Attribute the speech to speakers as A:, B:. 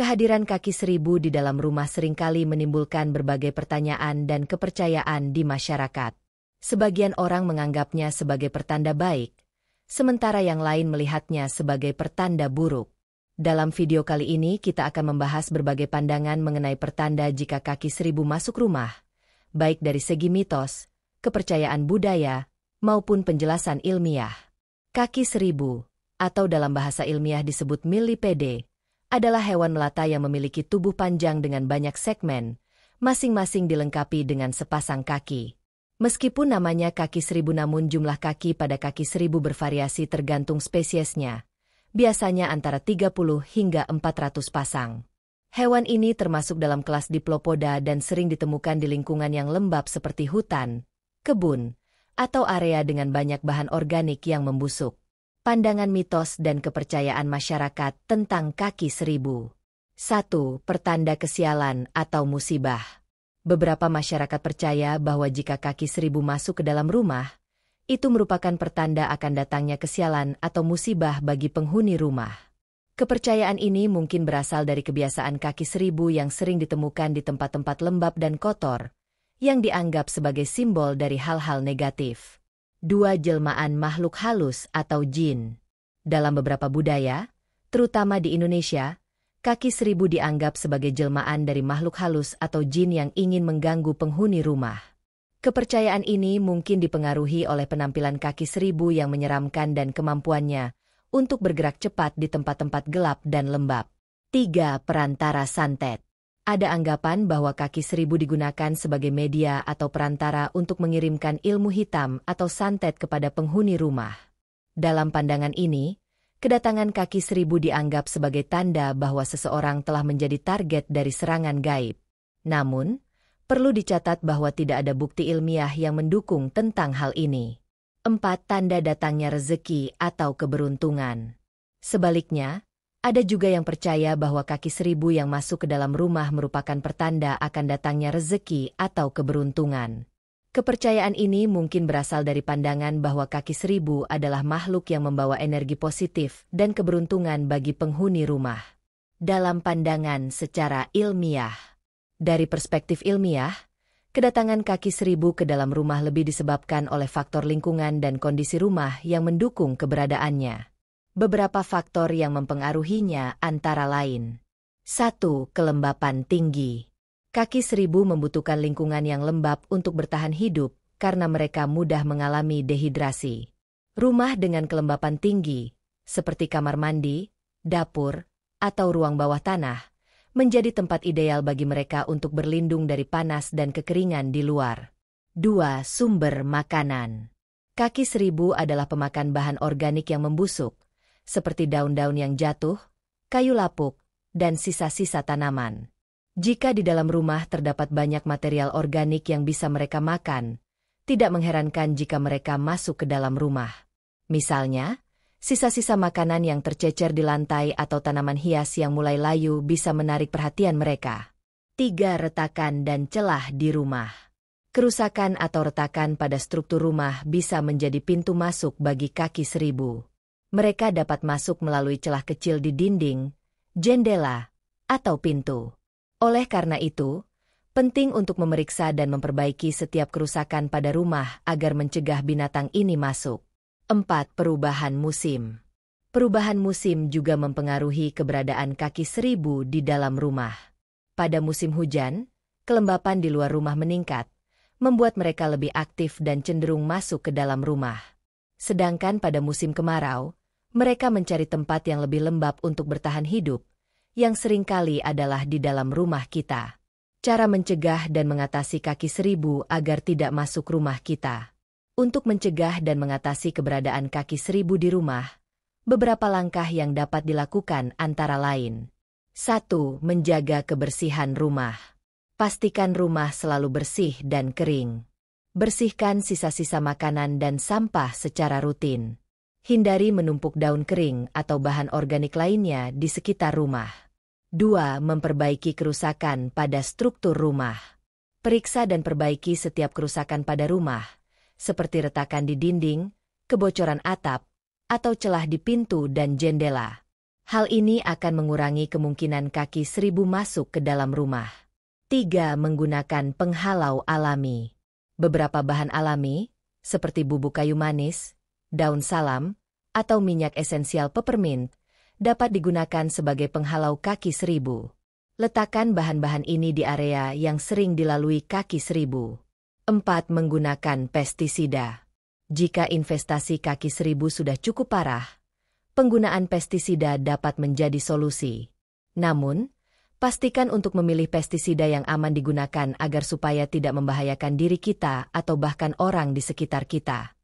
A: Kehadiran kaki seribu di dalam rumah seringkali menimbulkan berbagai pertanyaan dan kepercayaan di masyarakat. Sebagian orang menganggapnya sebagai pertanda baik, sementara yang lain melihatnya sebagai pertanda buruk. Dalam video kali ini kita akan membahas berbagai pandangan mengenai pertanda jika kaki seribu masuk rumah, baik dari segi mitos, kepercayaan budaya, maupun penjelasan ilmiah. Kaki seribu, atau dalam bahasa ilmiah disebut millipede, adalah hewan melata yang memiliki tubuh panjang dengan banyak segmen, masing-masing dilengkapi dengan sepasang kaki. Meskipun namanya kaki seribu namun jumlah kaki pada kaki seribu bervariasi tergantung spesiesnya, biasanya antara 30 hingga 400 pasang. Hewan ini termasuk dalam kelas Diplopoda dan sering ditemukan di lingkungan yang lembab seperti hutan, kebun, atau area dengan banyak bahan organik yang membusuk. Pandangan mitos dan kepercayaan masyarakat tentang kaki seribu. 1. Pertanda kesialan atau musibah. Beberapa masyarakat percaya bahwa jika kaki seribu masuk ke dalam rumah, itu merupakan pertanda akan datangnya kesialan atau musibah bagi penghuni rumah. Kepercayaan ini mungkin berasal dari kebiasaan kaki seribu yang sering ditemukan di tempat-tempat lembab dan kotor, yang dianggap sebagai simbol dari hal-hal negatif. 2. Jelmaan makhluk halus atau jin. Dalam beberapa budaya, terutama di Indonesia, kaki seribu dianggap sebagai jelmaan dari makhluk halus atau jin yang ingin mengganggu penghuni rumah. Kepercayaan ini mungkin dipengaruhi oleh penampilan kaki seribu yang menyeramkan dan kemampuannya untuk bergerak cepat di tempat-tempat gelap dan lembab. 3. Perantara santet. Ada anggapan bahwa kaki seribu digunakan sebagai media atau perantara untuk mengirimkan ilmu hitam atau santet kepada penghuni rumah. Dalam pandangan ini, kedatangan kaki seribu dianggap sebagai tanda bahwa seseorang telah menjadi target dari serangan gaib. Namun, perlu dicatat bahwa tidak ada bukti ilmiah yang mendukung tentang hal ini. 4. Tanda datangnya rezeki atau keberuntungan. Sebaliknya, ada juga yang percaya bahwa kaki seribu yang masuk ke dalam rumah merupakan pertanda akan datangnya rezeki atau keberuntungan. Kepercayaan ini mungkin berasal dari pandangan bahwa kaki seribu adalah makhluk yang membawa energi positif dan keberuntungan bagi penghuni rumah. Dalam pandangan secara ilmiah. Dari perspektif ilmiah, kedatangan kaki seribu ke dalam rumah lebih disebabkan oleh faktor lingkungan dan kondisi rumah yang mendukung keberadaannya. Beberapa faktor yang mempengaruhinya antara lain. 1. Kelembapan tinggi. Kaki seribu membutuhkan lingkungan yang lembab untuk bertahan hidup karena mereka mudah mengalami dehidrasi. Rumah dengan kelembapan tinggi, seperti kamar mandi, dapur, atau ruang bawah tanah, menjadi tempat ideal bagi mereka untuk berlindung dari panas dan kekeringan di luar. 2. Sumber makanan. Kaki seribu adalah pemakan bahan organik yang membusuk, seperti daun-daun yang jatuh, kayu lapuk, dan sisa-sisa tanaman. Jika di dalam rumah terdapat banyak material organik yang bisa mereka makan, tidak mengherankan jika mereka masuk ke dalam rumah. Misalnya, sisa-sisa makanan yang tercecer di lantai atau tanaman hias yang mulai layu bisa menarik perhatian mereka. 3. Retakan dan celah di rumah. Kerusakan atau retakan pada struktur rumah bisa menjadi pintu masuk bagi kaki seribu. Mereka dapat masuk melalui celah kecil di dinding, jendela, atau pintu. Oleh karena itu, penting untuk memeriksa dan memperbaiki setiap kerusakan pada rumah agar mencegah binatang ini masuk. 4. Perubahan musim. Perubahan musim juga mempengaruhi keberadaan kaki seribu di dalam rumah. Pada musim hujan, kelembapan di luar rumah meningkat, membuat mereka lebih aktif dan cenderung masuk ke dalam rumah. Sedangkan pada musim kemarau, mereka mencari tempat yang lebih lembab untuk bertahan hidup, yang seringkali adalah di dalam rumah kita. Cara mencegah dan mengatasi kaki seribu agar tidak masuk rumah kita. Untuk mencegah dan mengatasi keberadaan kaki seribu di rumah, beberapa langkah yang dapat dilakukan antara lain. 1. Menjaga kebersihan rumah. Pastikan rumah selalu bersih dan kering. Bersihkan sisa-sisa makanan dan sampah secara rutin. Hindari menumpuk daun kering atau bahan organik lainnya di sekitar rumah. 2. Memperbaiki kerusakan pada struktur rumah. Periksa dan perbaiki setiap kerusakan pada rumah, seperti retakan di dinding, kebocoran atap, atau celah di pintu dan jendela. Hal ini akan mengurangi kemungkinan kaki seribu masuk ke dalam rumah. 3. Menggunakan penghalau alami. Beberapa bahan alami, seperti bubuk kayu manis, daun salam, atau minyak esensial peppermint, dapat digunakan sebagai penghalau kaki seribu. Letakkan bahan-bahan ini di area yang sering dilalui kaki seribu. 4. Menggunakan pestisida. Jika investasi kaki seribu sudah cukup parah, penggunaan pestisida dapat menjadi solusi. Namun, pastikan untuk memilih pestisida yang aman digunakan agar supaya tidak membahayakan diri kita atau bahkan orang di sekitar kita.